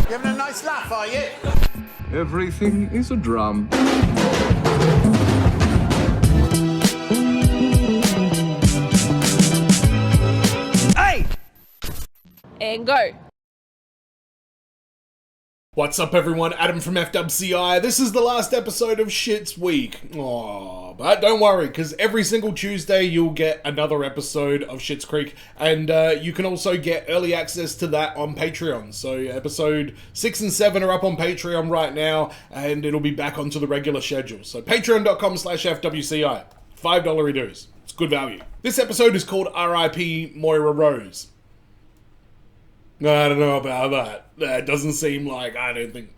You having a nice laugh, are you? Everything is a drum. Hey! And go. What's up, everyone? Adam from FWCI. This is the last episode of Schitt's Week. Aww, but don't worry, because every single Tuesday you'll get another episode of Schitt's Creek, and you can also get early access to that on Patreon. So episode 6 and 7 are up on Patreon right now, and it'll be back onto the regular schedule. So patreon.com/FWCI. $5 dues. It's good value. This episode is called RIP Moira Rose. I don't know about that. That doesn't seem like, I mean,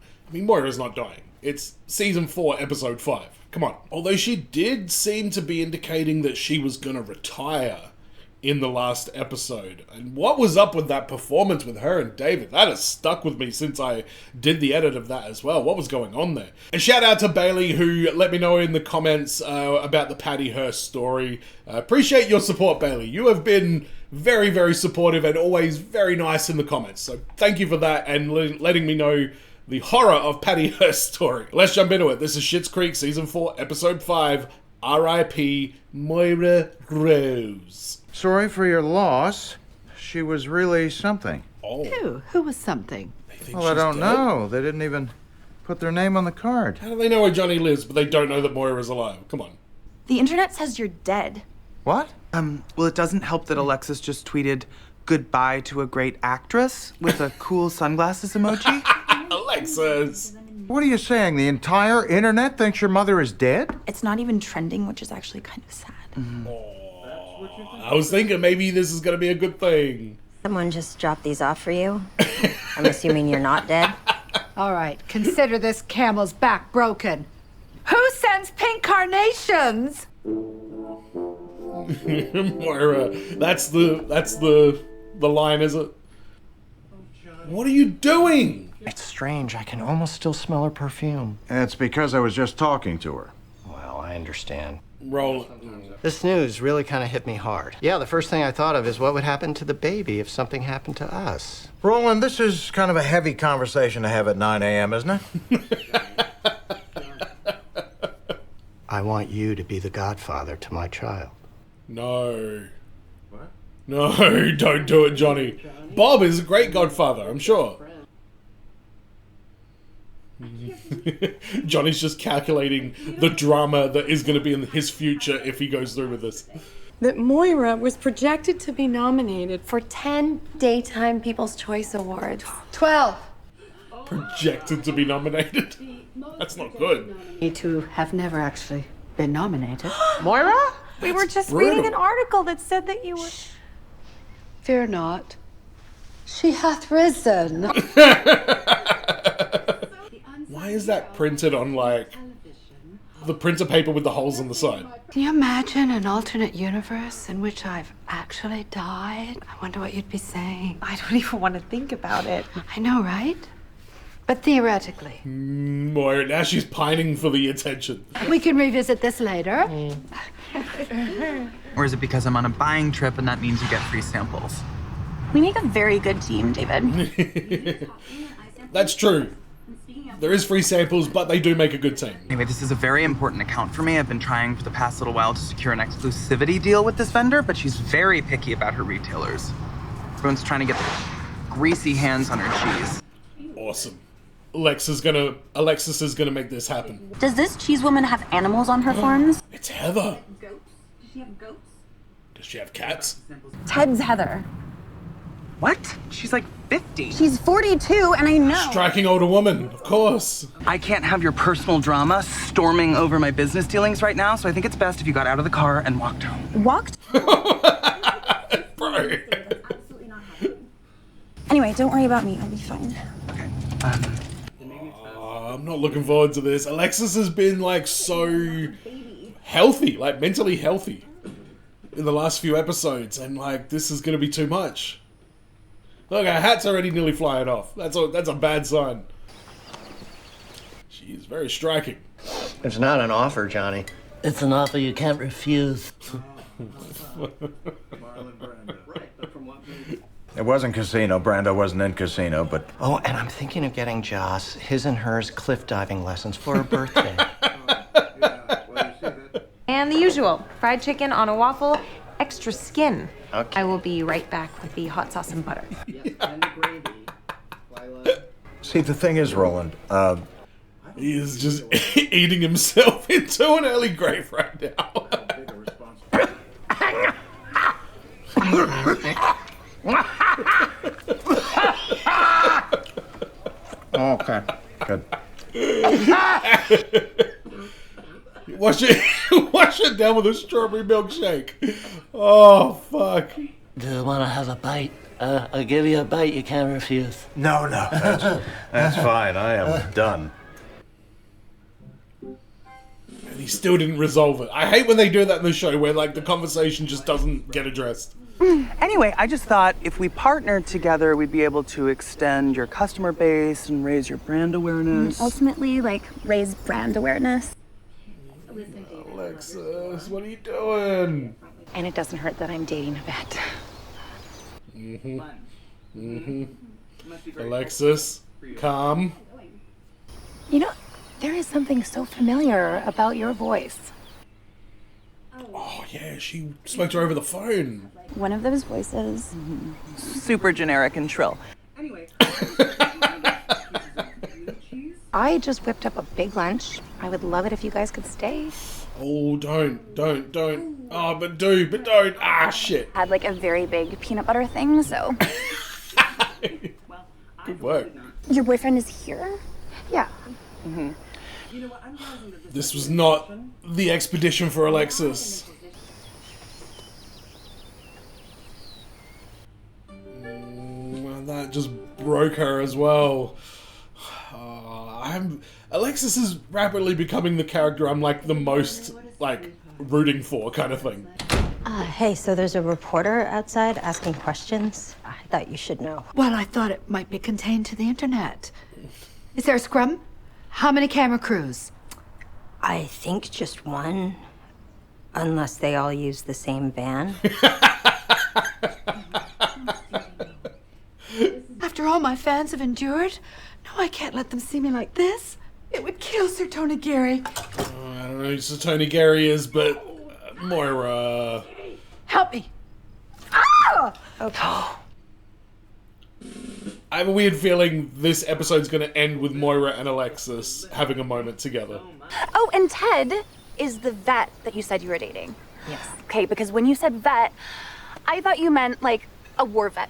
Moira's not dying. It's season 4, episode 5. Come on. Although she did seem to be indicating that she was gonna retire in the last episode. And what was up with that performance with her and David? That has stuck with me since I did the edit of that as well. What was going on there? And shout out to Bailey, who let me know in the comments about the Patty Hearst story. Appreciate your support, Bailey. You have been very, very supportive and always very nice in the comments. So thank you for that and letting me know the horror of Patty Hearst's story. Let's jump into it. This is Schitt's Creek, Season 4, Episode 5, R.I.P. Moira Rose. Sorry for your loss. She was really something. Oh. Who was something? Well, I don't know. They didn't even put their name on the card. How do they know where Johnny lives, but they don't know that Moira's alive? Come on. The internet says you're dead. What? Well, it doesn't help that Alexis just tweeted goodbye to a great actress with a cool sunglasses emoji. Alexis! What are you saying? The entire internet thinks your mother is dead? It's not even trending, which is actually kind of sad. I was thinking maybe this is gonna be a good thing. Someone just dropped these off for you? I'm assuming you're not dead? All right, consider this camel's back broken. Who sends pink carnations? Moira, that's the line, is it? What are you doing? It's strange. I can almost still smell her perfume. It's because I was just talking to her. Well, I understand. Roland. This news really kind of hit me hard. Yeah, the first thing I thought of is what would happen to the baby if something happened to us. Roland, this is kind of a heavy conversation to have at 9 a.m., isn't it? I want you to be the godfather to my child. No. What? No, don't do it, Johnny. Bob is a great godfather, I'm sure. Johnny's just calculating the drama that is going to be in his future if he goes through with this. That Moira was projected to be nominated for 10 Daytime People's Choice Awards. 12. Projected to be nominated? That's not good. Me two have never actually been nominated. Moira? We were just brutal. reading an article that said that you were... Fear not. She hath risen. Why is that printed on, like, the printer paper with the holes on the side? Can you imagine an alternate universe in which I've actually died? I wonder what you'd be saying. I don't even want to think about it. I know, right? But theoretically. Moira, now she's pining for the attention. We can revisit this later. Or is it because I'm on a buying trip and that means you get free samples? We make a very good team, David. That's true. There is free samples, but they do make a good team. Anyway, this is a very important account for me. I've been trying for the past little while to secure an exclusivity deal with this vendor, but she's very picky about her retailers. Everyone's trying to get their greasy hands on her cheese. Awesome. Alexis is gonna make this happen. Does this cheese woman have animals on her farms? It's Heather. Goats? Does she have goats? Does she have cats? Ted's Heather. What? She's like 50. She's 42, and I know. Striking older woman, of course. I can't have your personal drama storming over my business dealings right now, so I think it's best if you got out of the car and walked home. Walked? Bro. Anyway, don't worry about me. I'll be fine. Okay. I'm not looking forward to this. Alexis has been, like, so healthy, like, mentally healthy in the last few episodes, and, like, this is gonna be too much. Look, our hat's already nearly flying off. That's a bad sign. She's very striking. It's not an offer, Johnny. It's an offer you can't refuse. It wasn't casino. Brando wasn't in casino, but Oh, and I'm thinking of getting Joss his and hers cliff diving lessons for her birthday. And the usual, fried chicken on a waffle, extra skin. Okay. I will be right back with the hot sauce and butter. see, the thing is, Roland, He is just eating himself into an early grave right now. okay, good. Wash it down with a strawberry milkshake. Oh, fuck. Do you want to have a bite? I'll give you a bite you can't refuse. No, that's fine. I am done. And he still didn't resolve it. I hate when they do that in the show where, like, the conversation just doesn't get addressed. Anyway, I just thought if we partnered together, we'd be able to extend your customer base and raise your brand awareness. Ultimately, like, raise brand awareness. Alexis, what are you doing? And it doesn't hurt that I'm dating a vet. Alexis, calm. You know, there is something so familiar about your voice. Oh, yeah, she spoke to her over the phone. One of those voices. Super generic and shrill. I just whipped up a big lunch. I would love it if you guys could stay. Oh, don't. Oh, but don't. Ah, shit. Had like a very big peanut butter thing, so. Good work. Your boyfriend is here? Yeah. This was not the expedition for Alexis. That just broke her as well. Alexis is rapidly becoming the character I'm like the most like rooting for, kind of thing. Hey, so there's a reporter outside asking questions. I thought you should know. Well, I thought it might be contained to the internet. Is there a scrum? How many camera crews? I think just one, unless they all use the same van. After all my fans have endured, no, I can't let them see me like this. It would kill Sir Tony Gary. I don't know who Sir Tony Gary is, but Moira. Help me. Ah! Okay. I have a weird feeling this episode's going to end with Moira and Alexis having a moment together. Oh, and Ted is the vet that you said you were dating. Yes. Okay, because when you said vet, I thought you meant like a war vet.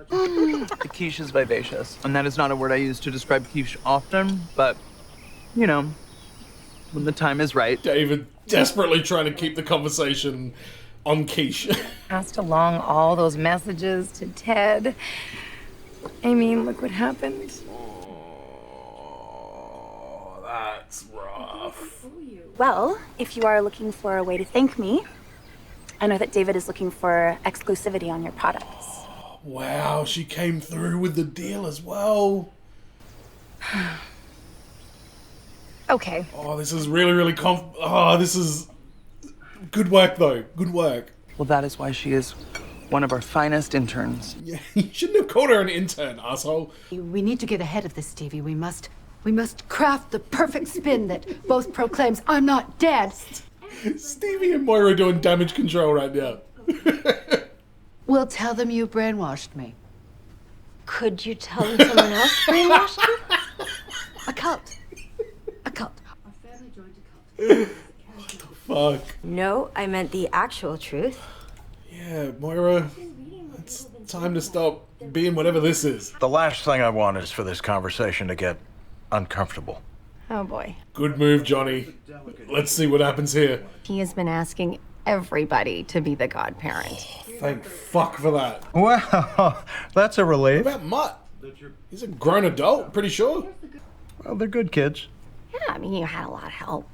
The quiche is vivacious, and that is not a word I use to describe quiche often, but, you know, when the time is right. David desperately trying to keep the conversation on quiche. Passed along all those messages to Ted. I mean, look what happened. Oh, that's rough. Well, if you are looking for a way to thank me, I know that David is looking for exclusivity on your products. Wow, she came through with the deal as well. Okay. Oh, this is really oh, this is good work though. Good work. Well, that is why she is one of our finest interns. Yeah, you shouldn't have called her an intern, asshole. We need to get ahead of this, Stevie. We must craft the perfect spin that both proclaims I'm not dead. Stevie and Moira are doing damage control right now. We'll tell them you brainwashed me. Could you tell them someone else brainwashed you? A cult. A cult. What the fuck? No, I meant the actual truth. Yeah, Moira, it's time to stop being whatever this is. The last thing I want is for this conversation to get uncomfortable. Oh boy. Good move, Johnny. Let's see what happens here. He has been asking everybody to be the godparent. Thank fuck for that. Well, that's a relief. What about Mutt? He's a grown adult, pretty sure. Well, they're good kids. Yeah, I mean, you had a lot of help.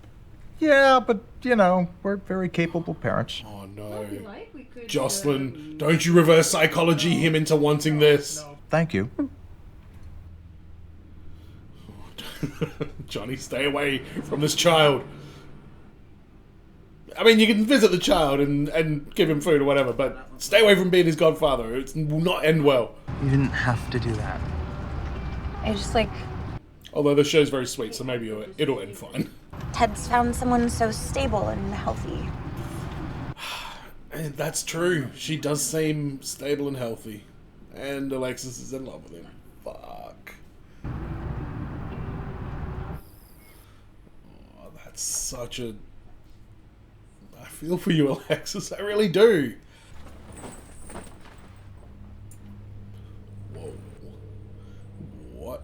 Yeah, but, you know, we're very capable parents. Oh no. Jocelyn, don't you reverse psychology him into wanting this. Thank you. Johnny, stay away from this child. I mean, you can visit the child and give him food or whatever, but stay away from being his godfather. It will not end well. You didn't have to do that. I just like... Although the show's very sweet, so maybe it'll end fine. Ted's found someone so stable and healthy. And that's true. She does seem stable and healthy. And Alexis is in love with him. Fuck. Oh, that's such a... I feel for you, Alexis. I really do. Whoa. What?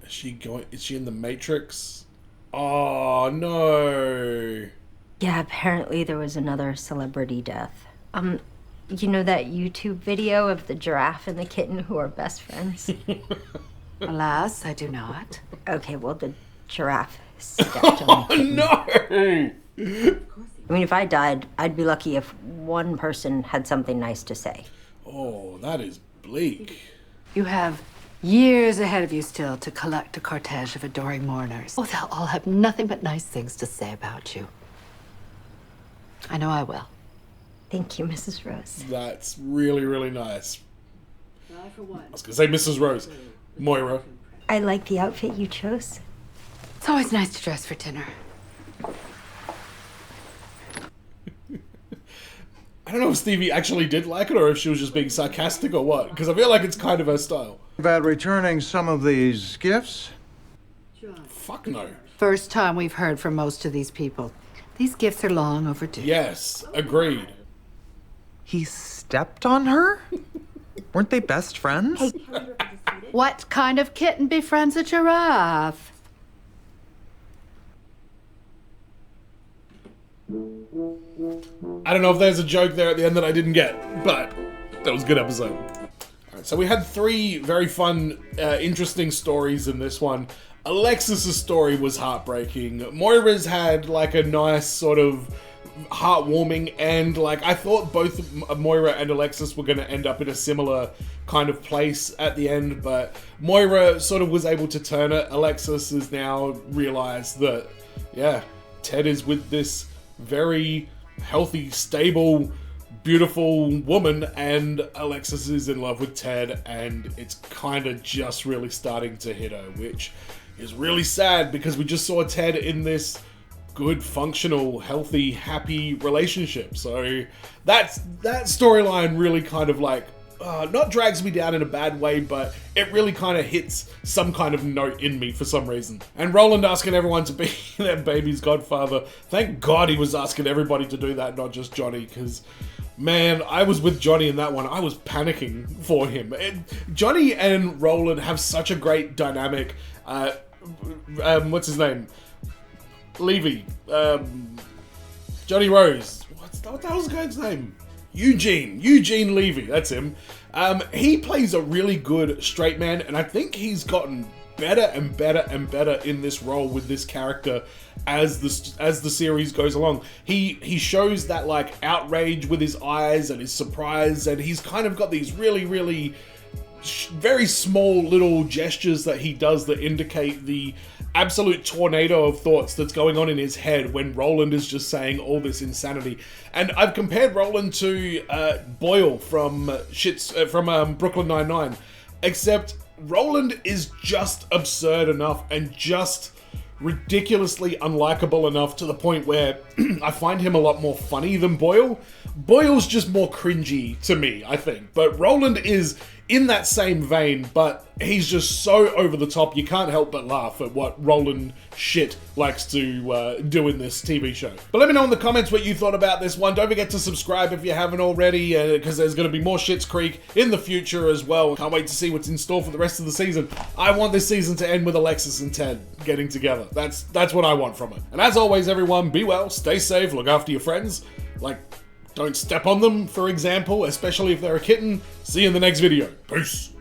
Is she going... Is she in the Matrix? Oh, no. Yeah, apparently there was another celebrity death. You know that YouTube video of the giraffe and the kitten who are best friends? Alas, I do not. Okay, well, the giraffe stepped on the kitten. No! I mean, if I died, I'd be lucky if one person had something nice to say. Oh, that is bleak. You have years ahead of you still to collect a cortege of adoring mourners. Oh, they'll all have nothing but nice things to say about you. I know I will. Thank you, Mrs. Rose. That's really, really nice. I, for one, I was going to say Mrs. Rose. Moira. I like the outfit you chose. It's always nice to dress for dinner. I don't know if Stevie actually did like it or if she was just being sarcastic or what, because I feel like it's kind of her style. About returning some of these gifts? Fuck no. First time we've heard from most of these people. These gifts are long overdue. Yes, agreed. He stepped on her? Weren't they best friends? What kind of kitten befriends a giraffe? I don't know if there's a joke there at the end that I didn't get, but that was a good episode. Alright, so we had 3 very fun, interesting stories in this one. Alexis' story was heartbreaking. Moira's had like a nice sort of heartwarming end. Like, I thought both Moira and Alexis were going to end up in a similar kind of place at the end, but Moira sort of was able to turn it. Alexis has now realized that, yeah, Ted is with this very healthy, stable, beautiful woman, and Alexis is in love with Ted, and it's kind of just really starting to hit her, which is really sad because we just saw Ted in this good, functional, healthy, happy relationship. So that storyline really kind of like, not drags me down in a bad way, but it really kind of hits some kind of note in me for some reason. And Roland asking everyone to be their baby's godfather. Thank God he was asking everybody to do that, not just Johnny, because man, I was with Johnny in that one. I was panicking for him. Johnny and Roland have such a great dynamic. What's his name? Levy. Johnny Rose. What the hell's the guy's name? Eugene Levy, that's him. He plays a really good straight man, and I think he's gotten better and better and better in this role with this character as the series goes along. He shows that like outrage with his eyes and his surprise, and he's kind of got these really, really very small little gestures that he does that indicate the absolute tornado of thoughts that's going on in his head when Roland is just saying all this insanity. And I've compared Roland to Boyle from from Brooklyn Nine-Nine, except Roland is just absurd enough and just ridiculously unlikable enough to the point where I find him a lot more funny than Boyle. Boyle's just more cringy to me, I think. But Roland is in that same vein, but he's just so over the top, you can't help but laugh at what Roland Schitt likes to do in this TV show. But let me know in the comments what you thought about this one. Don't forget to subscribe if you haven't already, because there's going to be more Schitt's Creek in the future as well. Can't wait to see what's in store for the rest of the season. I want this season to end with Alexis and Ted getting together. That's what I want from it. And as always, everyone, be well, stay safe, look after your friends. Like, don't step on them, for example, especially if they're a kitten. See you in the next video. Peace.